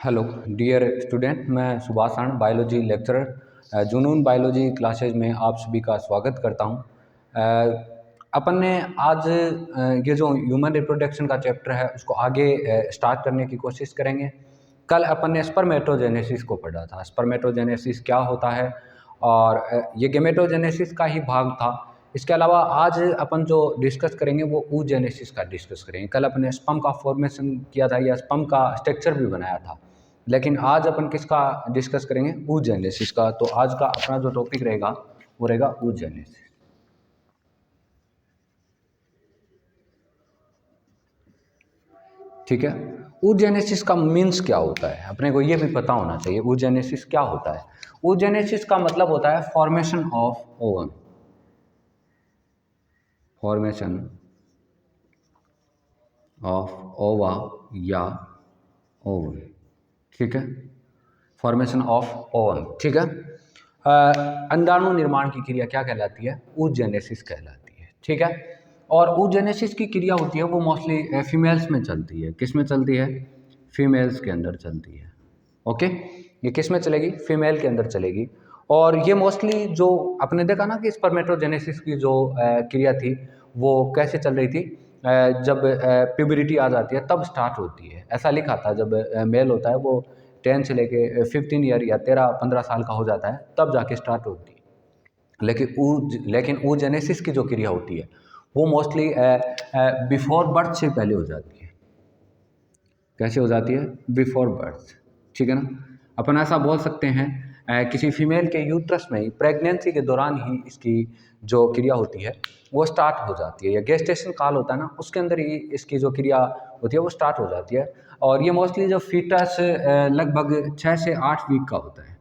Hello dear student, मैं सुभाष आनंद biology lecturer जुनून biology classes में आप सभी का स्वागत करता हूं। अपन ने आज ये जो ह्यूमन रिप्रोडक्शन का चैप्टर है उसको आगे स्टार्ट करने की कोशिश करेंगे। कल अपन ने स्पर्मेटोजेनेसिस को पढ़ा था। स्पर्मेटोजेनेसिस क्या होता है और ये गेमेटोजेनेसिस का ही भाग था। इसके अलावा आज अपन जो डिस्कस करेंगे वो oogenesis का डिस्कस करेंगे। कल अपन ने स्पर्म का फॉर्मेशन किया था या स्पर्म का स्ट्रक्चर भी बनाया था, लेकिन आज अपन किसका डिस्कस करेंगे? oogenesis का। तो आज का अपना जो टॉपिक रहेगा वो रहेगा oogenesis। ठीक है। oogenesis का मीन्स क्या होता है अपने को ये भी पता होना चाहिए। oogenesis क्या होता है? oogenesis का मतलब होता है formation of ovum, formation of ओवा या ओवम। ठीक है, फॉर्मेशन ऑफ ओवम। ठीक है। अंडाणु निर्माण की क्रिया क्या कहलाती है? oogenesis कहलाती है। ठीक है। और oogenesis की क्रिया होती है वो मोस्टली फीमेल्स में चलती है। किस में चलती है? फीमेल्स के अंदर चलती है। ओके, ये किस में चलेगी? फीमेल के अंदर चलेगी। और ये मोस्टली जो आपने देखा ना कि स्पर्मेटोजेनेसिस की जो क्रिया थी वो कैसे चल रही थी? जब प्यूबरिटी आ जाती है तब स्टार्ट होती है। ऐसा लिखा था जब मेल होता है वो 10 से लेके 15 ईयर या 13-15 साल का हो जाता है तब जाके स्टार्ट होती है। लेकिन oogenesis की जो क्रिया होती है वो मोस्टली बिफोर बर्थ से पहले हो जाती है। कैसे हो जाती है? Before birth. ठीक है ना। अपन ऐसा बोल सकते हैं किसी फीमेल के यूट्रस में ही प्रेगनेंसी के दौरान ही इसकी जो क्रिया होती है वो स्टार्ट हो जाती है, या गेस्टेशन काल होता है ना उसके अंदर ही इसकी जो क्रिया होती है वो स्टार्ट हो जाती है। और ये मोस्टली जो फीटस लगभग 6 से 8 वीक का होता है।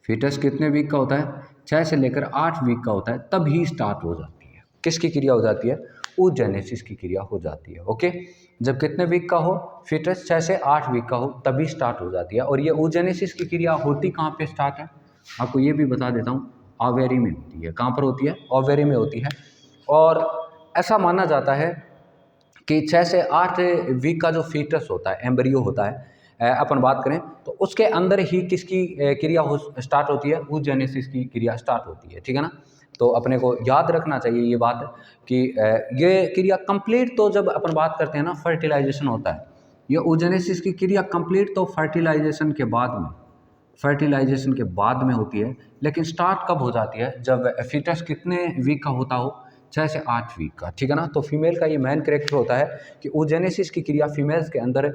फीटस कितने वीक का होता है? 6 से लेकर 8 वीक का होता है, तब ही स्टार्ट हो जाती है। किसकी क्रिया हो जाती है? oogenesis की क्रिया हो जाती है। ओके, जब कितने वीक का हो? फीटस 6 से 8 वीक का हो तभी स्टार्ट हो जाती है। और ये oogenesis की क्रिया होती कहाँ पे स्टार्ट है? आपको ये भी बता देता हूँ, ओवेरी में होती है। कहाँ पर होती है? ओवेरी में होती है। और ऐसा माना जाता है कि 6 से 8 वीक का जो फीटस होता है, एम्ब्रियो होता है, अपन बात करें तो उसके अंदर ही किसकी क्रिया हो स्टार्ट होती है? oogenesis की क्रिया स्टार्ट होती है। ठीक है ना। तो अपने को याद रखना चाहिए ये बात कि ये क्रिया कंप्लीट तो जब अपन बात करते हैं ना फर्टिलाइजेशन होता है, ये oogenesis की क्रिया कंप्लीट तो फर्टिलाइजेशन के बाद में होती है। लेकिन स्टार्ट कब हो जाती है? जब फीटस कितने वीक का होता हो? 6 से 8 वीक का। ठीक है ना। तो फीमेल का ये मेन कैरेक्टर होता है कि oogenesis की क्रिया फीमेल्स के अंदर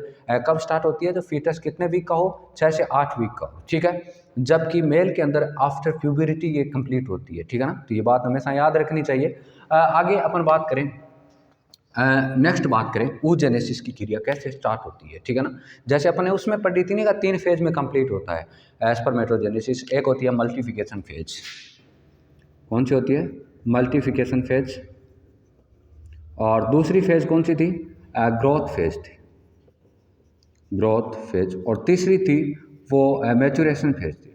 कब स्टार्ट होती है? जब फीटस कितने वीक का हो? 6 से 8 वीक का हो। ठीक है। जबकि मेल के अंदर आफ्टर प्यूबरिटी ये कंप्लीट होती है। ठीक है ना। तो ये बात हमेशा याद रखनी चाहिए। आगे अपन बात करें, नेक्स्ट बात करें oogenesis की क्रिया कैसे स्टार्ट होती है। ठीक है ना। जैसे अपन ने उसमें पढ़ी थी ना, 3 फेज में कंप्लीट होता है स्पर्मेटोजेनेसिस। एक होती है मल्टीफिकेशन फेज। कौन सी होती है? Multiplication phase. और दूसरी फेज कौन सी थी? ग्रोथ फेज थी, ग्रोथ फेज। और तीसरी थी वो मैचुरेशन फेज थी,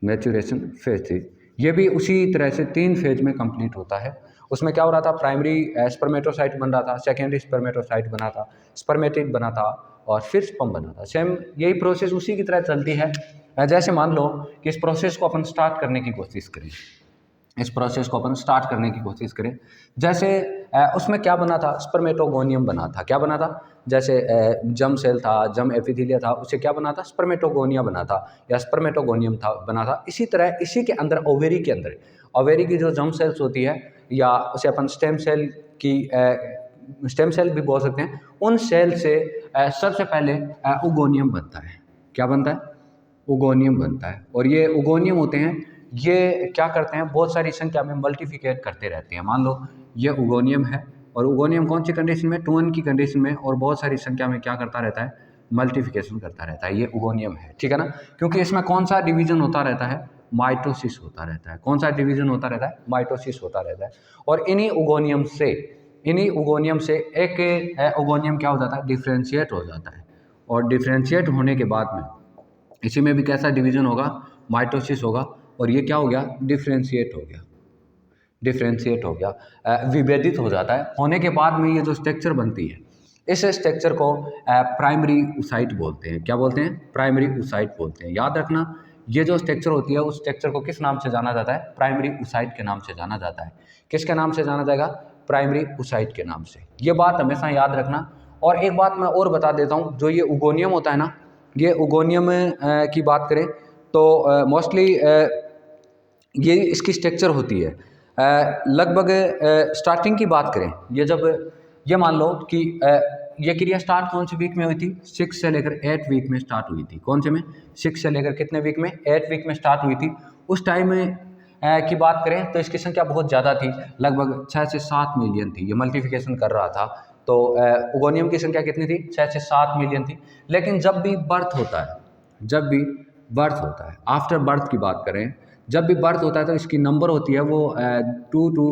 मैचुरेशन फेज थी। ये भी उसी तरह से 3 फेज में कंप्लीट होता है। उसमें क्या हो रहा था? प्राइमरी स्पर्मेटोसाइट बन रहा था, सेकेंडरी स्पर्मेटोसाइट बना था, स्पर्मेटिड बना था और फिर स्पर्म बना था। सेम यही प्रोसेस उसी की तरह चलती है। जैसे मान लो कि इस प्रोसेस को अपन स्टार्ट करने की कोशिश करें, इस प्रोसेस को अपन स्टार्ट करने की कोशिश करें। जैसे उसमें क्या बना था? स्पर्मेटोगोनियम बना था। क्या बना था? जैसे जम सेल था, जम एपिथेलिया था, उसे क्या बना था? स्पर्मेटोगोनिया बना था या स्पर्मेटोगोनियम था बना था। इसी तरह इसी के अंदर ओवेरी के अंदर, ओवेरी की जो जम सेल्स होती है या उसे अपन स्टेम सेल की स्टेम सेल भी बोल सकते हैं, उन सेल से सबसे पहले ओगोनियम बनता है। क्या बनता है? ओगोनियम बनता है। और ये ओगोनियम होते हैं, ये क्या करते हैं? बहुत सारी संख्या में मल्टीप्लिकेट करते रहते हैं। मान लो ये ओगोनियम है और ओगोनियम कौन सी कंडीशन में? 2n की कंडीशन में, और बहुत सारी संख्या में क्या करता रहता है? मल्टीप्लिकेशन करता रहता है। ये ओगोनियम है। ठीक है ना। क्योंकि इसमें कौन सा डिवीजन होता रहता है? माइटोसिस होता रहता है। कौन सा डिवीजन होता रहता है? माइटोसिस होता रहता है। और इन्हीं ओगोनियम से एक ओगोनियम क्या हो जाता है? डिफ्रेंशिएट हो जाता है। और डिफ्रेंशिएट होने के बाद में इसी में भी कैसा डिवीजन होगा? माइटोसिस होगा। और ये क्या हो गया? डिफ्रेंशिएट हो गया, डिफ्रेंशिएट हो गया, विभेदित हो जाता है। होने के बाद में ये जो स्ट्रक्चर बनती है इस स्ट्रक्चर को प्राइमरी oocyte बोलते हैं। क्या बोलते हैं? प्राइमरी oocyte बोलते हैं। याद रखना, ये जो स्ट्रक्चर होती है उस स्ट्रक्चर को किस नाम से जाना जाता है? प्राइमरी oocyte के नाम से जाना जाता है। किसके नाम से जाना जाएगा? प्राइमरी oocyte के नाम से। ये बात हमेशा याद रखना। और एक बात मैं और बता देता हूँ, जो ये उगोनियम होता है ना, ये उगोनियम की बात करें तो मोस्टली ये इसकी स्ट्रक्चर होती है लगभग स्टार्टिंग की बात करें, ये जब ये मान लो कि ये क्रिया स्टार्ट कौन से वीक में हुई थी? 6 से लेकर 8 वीक में स्टार्ट हुई थी। कौन से में? 6 से लेकर कितने वीक में? 8 वीक में स्टार्ट हुई थी। उस टाइम में की बात करें तो इसकी संख्या बहुत ज़्यादा थी, लगभग 6 से 7 मिलियन थी। ये मल्टीप्लिकेशन कर रहा था तो उगोनियम की संख्या कितनी थी? 6 से 7 मिलियन थी। लेकिन जब भी बर्थ होता है, जब भी बर्थ होता है, आफ्टर बर्थ की बात करें, जब भी बर्थ होता है तो इसकी नंबर होती है वो 2 to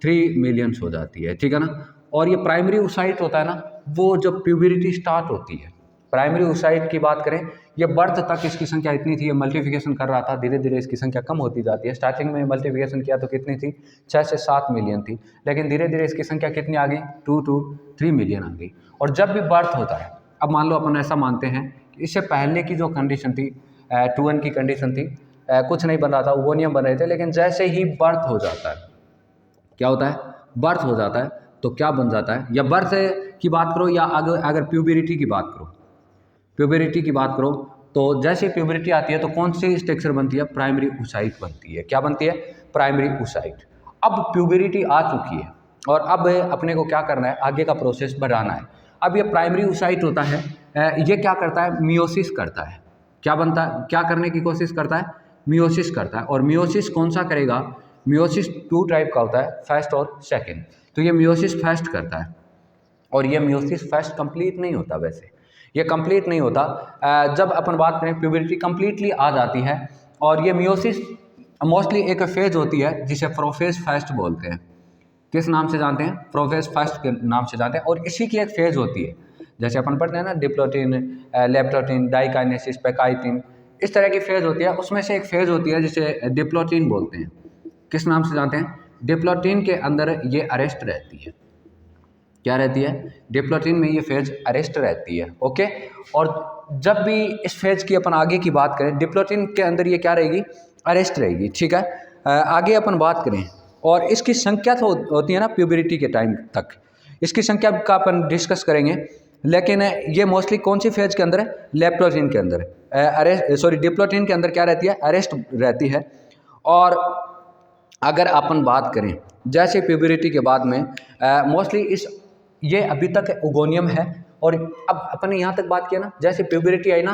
3 मिलियंस हो जाती है, ठीक है ना। और ये प्राइमरी oocyte होता है ना, वो जब प्यूबरिटी स्टार्ट होती है, प्राइमरी oocyte की बात करें, ये बर्थ तक इसकी संख्या इतनी थी, ये मल्टीप्लिकेशन कर रहा था, धीरे धीरे इसकी संख्या कम होती जाती है। स्टार्टिंग में मल्टीप्लिकेशन किया तो कितनी थी? 6 से 7 मिलियन थी, लेकिन धीरे धीरे इसकी संख्या कितनी आ गई? 2 to 3 मिलियन आ गई। और जब भी बर्थ होता है, अब मान लो अपन ऐसा मानते हैं कि इससे पहले की जो कंडीशन थी 2n की कंडीशन थी, कुछ नहीं बन रहा था, उगोनियम बन रहे थे, लेकिन जैसे ही बर्थ हो जाता है, क्या होता है? बर्थ हो जाता है तो क्या बन जाता है? या बर्थ की बात करो या अगर प्यूबरिटी की बात करो, प्यूबरिटी की बात करो तो जैसे प्यूबरिटी आती है तो कौन सी स्ट्रक्चर बनती है? प्राइमरी oocyte बनती है। क्या बनती है? Primary oocyte। अब प्यूबरिटी आ चुकी है और अब अपने को क्या करना है? आगे का प्रोसेस बढ़ाना है। अब ये प्राइमरी oocyte होता है, ये क्या करता है? मियोसिस करता है। क्या बनता है? क्या करने की कोशिश करता है? मियोसिस करता है। और मियोसिस कौन सा करेगा? मियोसिस 2 टाइप का होता है, फर्स्ट और सेकंड। तो ये मियोसिस फर्स्ट करता है और ये मियोसिस फर्स्ट कंप्लीट नहीं होता। वैसे ये कंप्लीट नहीं होता। जब अपन बात करें प्यूबरिटी कंप्लीटली आ जाती है और ये मियोसिस मोस्टली एक फेज होती है जिसे प्रोफेज फर्स्ट बोलते हैं। किस नाम से जानते हैं? प्रोफेज फर्स्ट के नाम से जानते हैं। और इसी की एक फेज होती है, जैसे अपन पढ़ते हैं ना, डिप्लोटिन, लेप्टोटिन, डाइकाइनेसिस, पैकाइटिन, इस तरह की फेज होती है। उसमें से एक फेज होती है जिसे डिप्लोटिन बोलते हैं। किस नाम से जानते हैं? डिप्लोटिन के अंदर ये अरेस्ट रहती है। क्या रहती है? डिप्लोटिन में ये फेज अरेस्ट रहती है। ओके। और जब भी इस फेज की अपन आगे की बात करें, डिप्लोटिन के अंदर ये क्या रहेगी? अरेस्ट रहेगी, ठीक है। आगे अपन बात करें और इसकी संख्या तो होती है ना प्यूबरिटी के टाइम तक, इसकी संख्या का अपन डिस्कस करेंगे। लेकिन ये मोस्टली कौन सी फेज के अंदर है? लेप्टोटिन के अंदर डिप्लोटिन के अंदर क्या रहती है? अरेस्ट रहती है। और अगर अपन बात करें जैसे प्यूबरिटी के बाद में मोस्टली ये अभी तक उगोनियम है। और अब अपन ने यहाँ तक बात किया ना, जैसे प्यूबरिटी आई ना,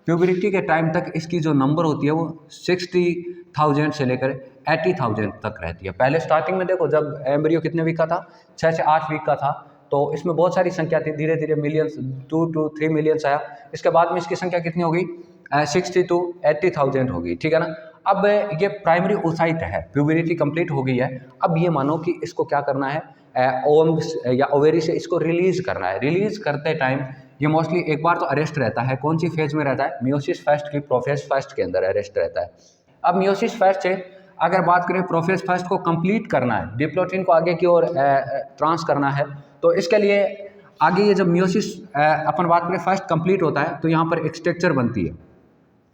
प्यूबरिटी के टाइम तक इसकी जो नंबर होती है वो 60,000 से लेकर 80,000 तक रहती है। पहले स्टार्टिंग में देखो, जब एम्ब्रियो कितने वीक का था? 6 से 8 वीक का था, तो इसमें बहुत सारी संख्या थी। धीरे धीरे मिलियंस, 2 to 3 मिलियंस आया। इसके बाद में इसकी संख्या कितनी हो गई? 60 to 80,000 हो गई, ठीक है ना। अब ये प्राइमरी oocyte है, प्यूबरिटी कंप्लीट हो गई है। अब ये मानो कि इसको क्या करना है? ओवम या ओवेरी से इसको रिलीज करना है। रिलीज करते टाइम ये मोस्टली एक बार तो अरेस्ट रहता है। कौन सी फेज में रहता है? मियोसिस फर्स्ट की प्रोफेज फर्स्ट के अंदर अरेस्ट रहता है। अब मियोसिस फर्स्ट से अगर बात करें, प्रोफेज फर्स्ट को कंप्लीट करना है, डिप्लोटिन को आगे की ओर ट्रांस करना है, तो इसके लिए आगे ये जब मियोसिस अपन बात करें फर्स्ट कंप्लीट होता है तो यहाँ पर एक स्ट्रक्चर बनती है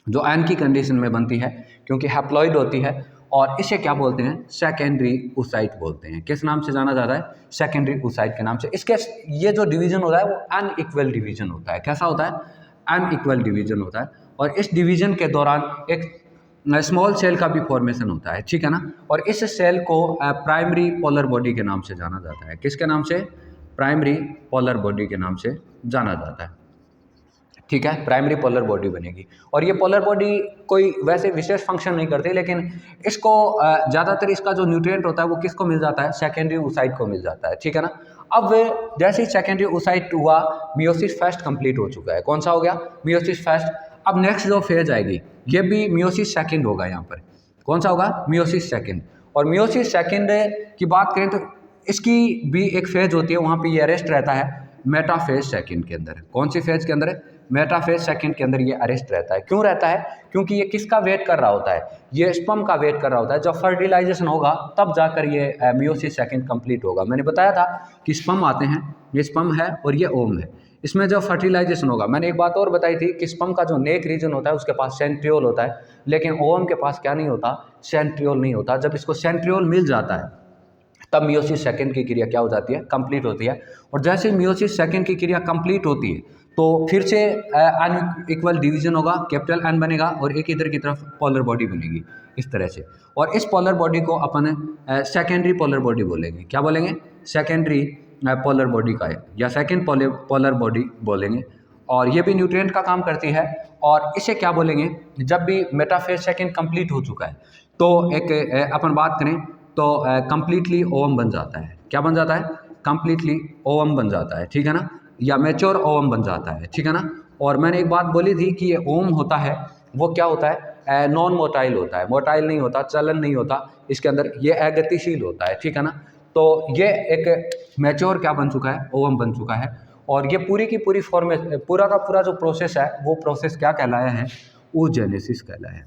जो एन की कंडीशन में बनती है, क्योंकि हैप्लॉइड होती है। और इसे क्या बोलते हैं? सेकेंडरी oocyte बोलते हैं। किस नाम से जाना जाता है? सेकेंडरी oocyte के नाम से। इसके ये जो डिवीजन होता है वो अनइक्वल डिवीजन होता है। कैसा होता है? अनइक्वल डिवीजन होता है। और इस डिवीजन के दौरान एक स्मॉल सेल का भी फॉर्मेशन होता है, ठीक है ना। और इस सेल को प्राइमरी पोलर बॉडी के नाम से जाना जाता है। किसके नाम से? प्राइमरी पोलर बॉडी के नाम से जाना जाता है, ठीक है। प्राइमरी पोलर बॉडी बनेगी। और ये पोलर बॉडी कोई वैसे विशेष फंक्शन नहीं करती, लेकिन इसको ज़्यादातर इसका जो न्यूट्रिएंट होता है वो किसको मिल जाता है? सेकेंडरी oocyte को मिल जाता है, ठीक है ना। अब जैसे ही सेकेंडरी oocyte हुआ, मियोसिस फर्स्ट कंप्लीट हो चुका है। कौन सा हो गया? Meiosis first. अब नेक्स्ट जो फेज आएगी ये भी मियोसिस सेकेंड होगा। यहाँ पर कौन सा होगा? Meiosis second. और मियोसिस सेकेंड की बात करें तो इसकी भी एक फेज होती है, वहाँ पर ये अरेस्ट रहता है मेटाफेज सेकेंड के अंदर। कौन सी फेज के अंदर? मेटाफेज सेकेंड के अंदर ये अरेस्ट रहता है। क्यों रहता है? क्योंकि ये किसका वेट कर रहा होता है? ये स्पर्म का वेट कर रहा होता है। जब फर्टिलाइजेशन होगा तब जाकर ये मियोसिस सेकेंड कंप्लीट होगा। मैंने बताया था कि स्पर्म आते हैं ये स्पर्म है और ये ओवम है। इसमें जो फर्टिलाइजेशन होगा, मैंने एक बात और बताई थी कि स्पर्म का जो नेक रीजन होता है उसके पास सेंट्रियोल होता है, लेकिन ओवम के पास क्या नहीं होता, सेंट्रियोल नहीं होता। जब इसको सेंट्रियोल मिल जाता है तब मियोसिस सेकंड की क्रिया क्या हो जाती है, कंप्लीट होती है। और जैसे ही मियोसिस सेकंड की क्रिया कंप्लीट होती है तो फिर से अनइक्वल डिवीजन होगा, कैपिटल एन बनेगा और एक इधर की तरफ पोलर बॉडी बनेगी इस तरह से। और इस पोलर बॉडी को अपन सेकेंडरी पोलर बॉडी बोलेंगे। क्या बोलेंगे, सेकेंडरी पोलर बॉडी का है या सेकेंड पोलर बॉडी बोलेंगे। और ये भी न्यूट्रिएंट का काम करती है। और इसे क्या बोलेंगे, जब भी मेटाफेज सेकेंड कंप्लीट हो चुका है तो एक अपन बात करें तो कंप्लीटली ओवम बन जाता है। क्या बन जाता है, कंप्लीटली ओवम बन जाता है, ठीक है ना, या मैच्योर ओवम बन जाता है, ठीक है ना। और मैंने एक बात बोली थी कि ये ओवम होता है वो क्या होता है, नॉन मोटाइल होता है, मोटाइल नहीं होता, चलन नहीं होता इसके अंदर, ये अगतिशील होता है, ठीक है ना। तो ये एक मैच्योर क्या बन चुका है, ओवम बन चुका है। और ये पूरी की पूरी पूरा का पूरा जो प्रोसेस है वो प्रोसेस क्या कहलाया है, oogenesis कहलाया है।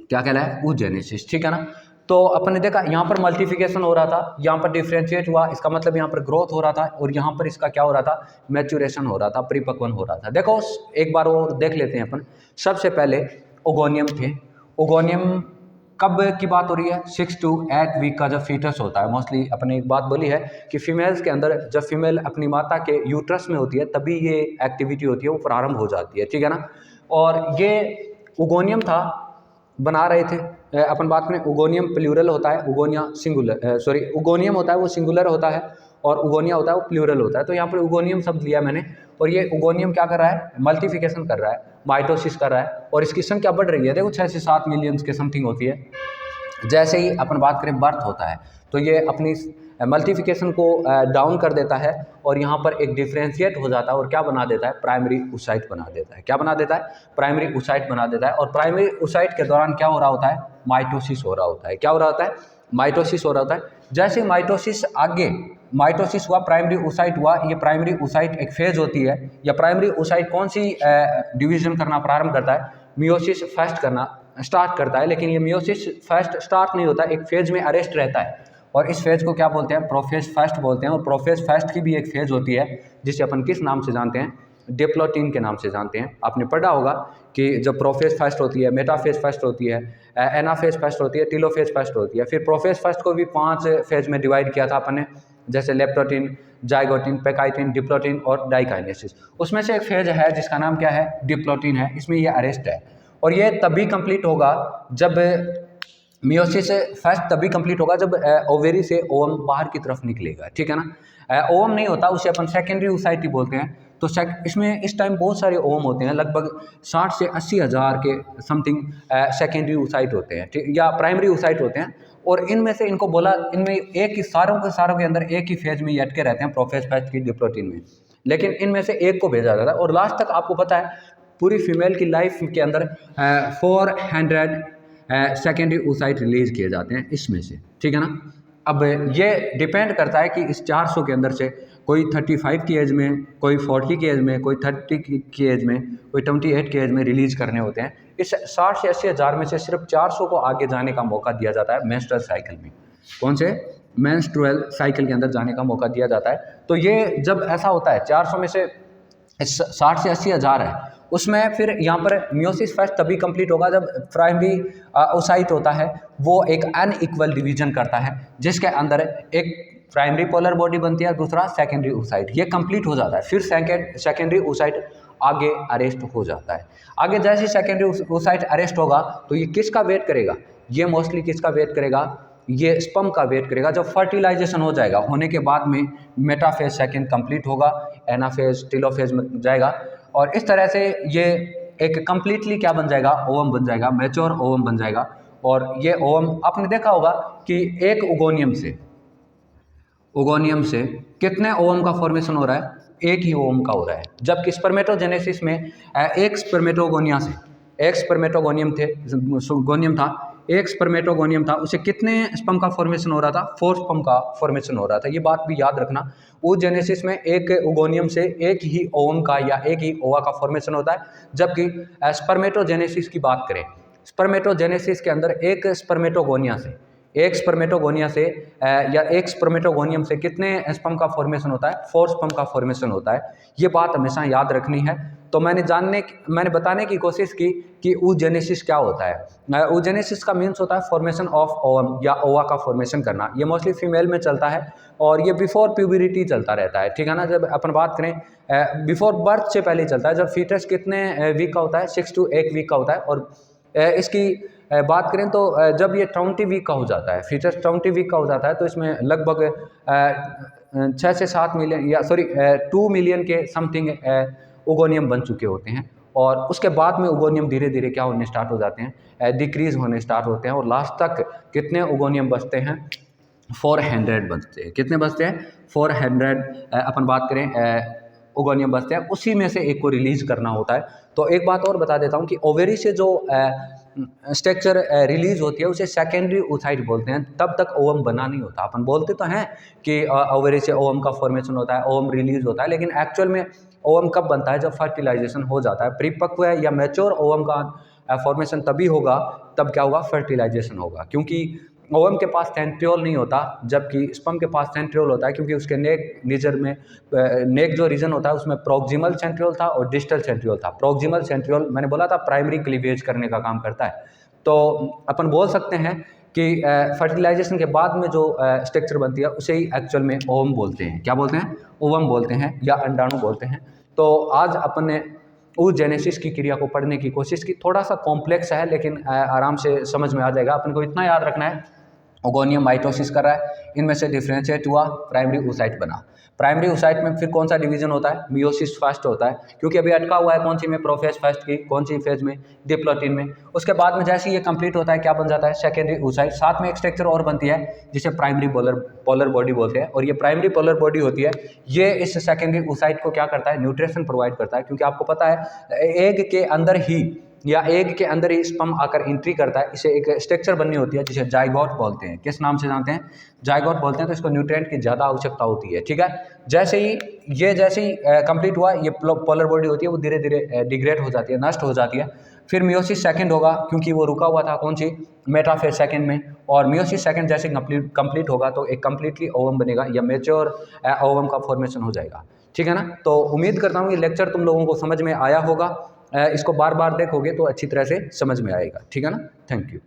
क्या कहलाया है, oogenesis, ठीक है ना। तो अपन ने देखा यहाँ पर मल्टीप्लिकेशन हो रहा था, यहाँ पर डिफ्रेंशिएट हुआ, इसका मतलब यहाँ पर ग्रोथ हो रहा था, और यहाँ पर इसका क्या हो रहा था, मैच्योरेशन हो रहा था, परिपक्वन हो रहा था। देखो एक बार और देख लेते हैं अपन। सबसे पहले ओगोनियम थे। ओगोनियम कब की बात हो रही है, 6 to 8 वीक का जब फीटस होता है। मोस्टली अपने एक बात बोली है कि फीमेल्स के अंदर जब फीमेल अपनी माता के यूट्रस में होती है तभी ये एक्टिविटी होती है, वो प्रारंभ हो जाती है, ठीक है ना। और ये ओगोनियम था, बना रहे थे। अपन बात करें, ओगोनियम प्लूरल होता है, ओगोनिया सिंगुलर, सॉरी ओगोनियम होता है वो सिंगुलर होता है और ओगोनिया होता है वो प्लूरल होता है। तो यहाँ पर ओगोनियम शब्द लिया मैंने, और ये ओगोनियम क्या कर रहा है, मल्टीप्लिकेशन कर रहा है, माइटोसिस कर रहा है, और इसकी संख्या बढ़ रही है। देखो 6 से 7 मिलियन के समथिंग होती है। जैसे ही अपन बात करें बर्थ होता है तो ये अपनी मल्टीप्लिकेशन को डाउन कर देता है और यहाँ पर एक डिफ्रेंशिएट हो जाता है और क्या बना देता है, प्राइमरी oocyte बना देता है। क्या बना देता है, प्राइमरी oocyte बना देता है। और प्राइमरी oocyte के दौरान क्या हो रहा होता है, माइटोसिस हो रहा होता है। क्या हो रहा होता है, माइटोसिस हो रहा होता है। जैसे माइटोसिस आगे, माइटोसिस हुआ, प्राइमरी oocyte हुआ, ये प्राइमरी oocyte एक फेज होती है, या प्राइमरी oocyte कौन सी डिवीजन करना प्रारंभ करता है, मियोसिस फर्स्ट करना स्टार्ट करता है। लेकिन ये मियोसिस फर्स्ट स्टार्ट नहीं होता, एक फेज में अरेस्ट रहता है, और इस फेज को क्या बोलते हैं, प्रोफेज फर्स्ट बोलते हैं। और प्रोफेज फर्स्ट की भी एक फेज होती है जिसे अपन किस नाम से जानते हैं, डिप्लोटिन के नाम से जानते हैं। आपने पढ़ा होगा कि जब प्रोफेज फर्स्ट होती है, मेटाफेज फर्स्ट होती है, एनाफेज फर्स्ट होती है, टीलोफेज फर्स्ट होती है। फिर प्रोफेज फर्स्ट को भी 5 फेज में डिवाइड किया था अपन ने, जैसे लेप्टोटिन, जाइगोटिन, पेकाइटिन, डिप्लोटिन और डाइकाइनेसिस। उसमें से एक फेज है जिसका नाम क्या है, डिप्लोटिन है, इसमें ये अरेस्ट है। और ये तभी कंप्लीट होगा जब मियोसिस फर्स्ट तभी कंप्लीट होगा जब ओवेरी से ओवम बाहर की तरफ निकलेगा, ठीक है ना। ओवम नहीं होता उसे अपन सेकेंडरी oocyte बोलते हैं। तो इसमें इस टाइम बहुत सारे ओवम होते हैं, लगभग 60 से 80 हज़ार के समथिंग सेकेंडरी oocyte होते हैं, ठीक, या प्राइमरी oocyte होते हैं। और इनमें से इनको बोला, इनमें एक ही सारों के अंदर एक ही फेज में ये अटके रहते हैं, प्रोफेज फर्स्ट की डिप्लोटिन में। लेकिन इनमें से एक को भेजा जाता है और लास्ट तक आपको पता है पूरी फीमेल की लाइफ के अंदर 400 सेकेंडरी oocyte रिलीज किए जाते हैं इसमें से, ठीक है ना। अब ये डिपेंड करता है कि इस 400 के अंदर से कोई 35 की एज में, कोई 40 की एज में, कोई 30 की एज में, कोई 28 की एज में रिलीज करने होते हैं। इस 60 से 80 हज़ार में से सिर्फ 400 को आगे जाने का मौका दिया जाता है मेंस्ट्रुअल साइकिल में। कौन से, मेंस्ट्रुअल साइकिल के अंदर जाने का मौका दिया जाता है। तो ये जब ऐसा होता है 400 में से 60 से 80 हज़ार है, उसमें फिर यहाँ पर मियोसिस फर्स्ट तभी कंप्लीट होगा जब प्राइमरी oocyte होता है वो एक अनइक्वल डिवीजन करता है, जिसके अंदर एक प्राइमरी पोलर बॉडी बनती है, दूसरा सेकेंडरी oocyte। ये कंप्लीट हो जाता है, फिर सेकेंडरी oocyte आगे अरेस्ट हो जाता है। आगे जैसे सेकेंडरी oocyte अरेस्ट होगा तो ये किसका वेट करेगा, ये मोस्टली किसका वेट करेगा, ये स्पर्म का वेट करेगा। जब फर्टिलाइजेशन हो जाएगा, होने के बाद में मेटाफेज सेकेंड कंप्लीट होगा, एनाफेज, टीलोफेज में जाएगा, और इस तरह से ये एक कंप्लीटली क्या बन जाएगा, ओवम बन जाएगा, मैच्योर ओवम बन जाएगा। और ये ओवम आपने देखा होगा कि एक ओगोनियम से कितने ओवम का फॉर्मेशन हो रहा है, एक ही ओवम का हो रहा है। जबकि स्पर्मेटोजेनेसिस में एक स्पर्मेटोगोनिया से, एक स्पर्मेटोगोनियम था, एक स्पर्मेटोगोनियम था, उसे कितने स्पर्म का फॉर्मेशन हो रहा था, 4 स्पर्म का फॉर्मेशन हो रहा था। ये बात भी याद रखना। oogenesis में एक ओगोनियम से एक ही ओवम का या एक ही ओवा का फॉर्मेशन होता है। जबकि स्पर्मेटोजेनेसिस की बात करें, स्पर्मेटोजेनेसिस के अंदर एक स्पर्मेटोगोनिया से एक स्पर्मेटोगोनिया से या एक स्पर्मेटोगोनियम से कितने स्पर्म का फॉर्मेशन होता है? 4 स्पर्म का फॉर्मेशन होता है। ये बात हमेशा याद रखनी है। तो मैंने बताने की कोशिश की कि oogenesis क्या होता है। oogenesis का मीन्स होता है फॉर्मेशन ऑफ ओवम या ओवा का फॉर्मेशन करना। ये मोस्टली फीमेल में चलता है और ये बिफोर प्यूबरिटी चलता रहता है, ठीक है ना। जब अपन बात करें बिफोर बर्थ से पहले चलता है, जब फीटस कितने वीक का होता है? 6 to 8 वीक का होता है। और इसकी बात करें तो जब ये 20 वीक का हो जाता है, फीटस 20 वीक का हो जाता है, तो इसमें लगभग 6 से 7 मिलियन या 2 मिलियन के समथिंग ओगोनियम बन चुके होते हैं। और उसके बाद में ओगोनियम धीरे धीरे क्या होने स्टार्ट हो जाते हैं? डिक्रीज होने स्टार्ट होते हैं और लास्ट तक कितने ओगोनियम बचते हैं? 400 बचते हैं। कितने बचते हैं? 400 अपन बात करें ओगोनियम बचते हैं, उसी में से एक को रिलीज करना होता है। तो एक बात और बता देता हूँ कि ओवेरी से जो स्ट्रक्चर रिलीज होती है उसे सेकेंडरी oocyte बोलते हैं। तब तक ओवम बना नहीं होता। अपन बोलते तो हैं कि ओवेरी से ओवम का फॉर्मेशन होता है, ओवम रिलीज होता है, लेकिन एक्चुअल में ओवम कब बनता है? जब फर्टिलाइजेशन हो जाता है। परिपक्व या मैच्योर ओवम का फॉर्मेशन तभी होगा, तब क्या होगा? फर्टिलाइजेशन होगा। क्योंकि ओवम के पास सेंट्रियोल नहीं होता, जबकि स्पर्म के पास सेंट्रियोल होता है, क्योंकि उसके नेक जो रीजन होता है उसमें प्रोक्सिमल सेंट्रियोल था और डिस्टल सेंट्रियोल था। प्रोक्सिमल सेंट्रियोल मैंने बोला था प्राइमरी क्लीवेज करने का काम करता है। तो अपन बोल सकते हैं कि फर्टिलाइजेशन के बाद में जो स्ट्रक्चर बनती है उसे ही एक्चुअल में ओवम बोलते हैं। क्या बोलते हैं? ओवम बोलते हैं या अंडाणु बोलते हैं। तो आज अपन ने oogenesis की क्रिया को पढ़ने की कोशिश की। थोड़ा सा कॉम्प्लेक्स है, लेकिन आराम से समझ में आ जाएगा। अपन को इतना याद रखना है, ओगोनियम माइटोसिस कर रहा है, इनमें से डिफ्रेंशिएट हुआ, प्राइमरी oocyte बना। प्राइमरी oocyte में फिर कौन सा डिवीजन होता है? मियोसिस फर्स्ट होता है, क्योंकि अभी अटका हुआ है कौन सी में? प्रोफेज फर्स्ट की। कौन सी फेज में? डिप्लोटिन में। उसके बाद में जैसे ये कंप्लीट होता है, क्या बन जाता है? Secondary oocyte। साथ में एक स्ट्रक्चर और बनती है जिसे प्राइमरी पोलर बॉडी बोलते हैं। और ये प्राइमरी पोलर बॉडी होती है, ये इस सेकेंडरी oocyte को क्या करता है? न्यूट्रिशन प्रोवाइड करता है। क्योंकि आपको पता है एग के अंदर ही स्पर्म आकर एंट्री करता है, इसे एक स्ट्रक्चर बननी होती है जिसे जाइगोट बोलते हैं। किस नाम से जानते हैं? जाइगोट बोलते हैं। तो इसको न्यूट्रिएंट की ज़्यादा आवश्यकता होती है, ठीक है। जैसे ही कंप्लीट हुआ, ये पोलर बॉडी होती है, वो धीरे धीरे डिग्रेड हो जाती है, नष्ट हो जाती है। फिर मियोसिस सेकंड होगा, क्योंकि वो रुका हुआ था कौन सी? मेटाफेज सेकंड में। और मियोसिस सेकंड जैसे कंप्लीट होगा तो एक कंप्लीटली ओवम बनेगा या मेच्योर ओवम का फॉर्मेशन हो जाएगा, ठीक है ना। तो उम्मीद करता हूँ ये लेक्चर तुम लोगों को समझ में आया होगा। इसको बार बार देखोगे तो अच्छी तरह से समझ में आएगा, ठीक है ना। Thank you.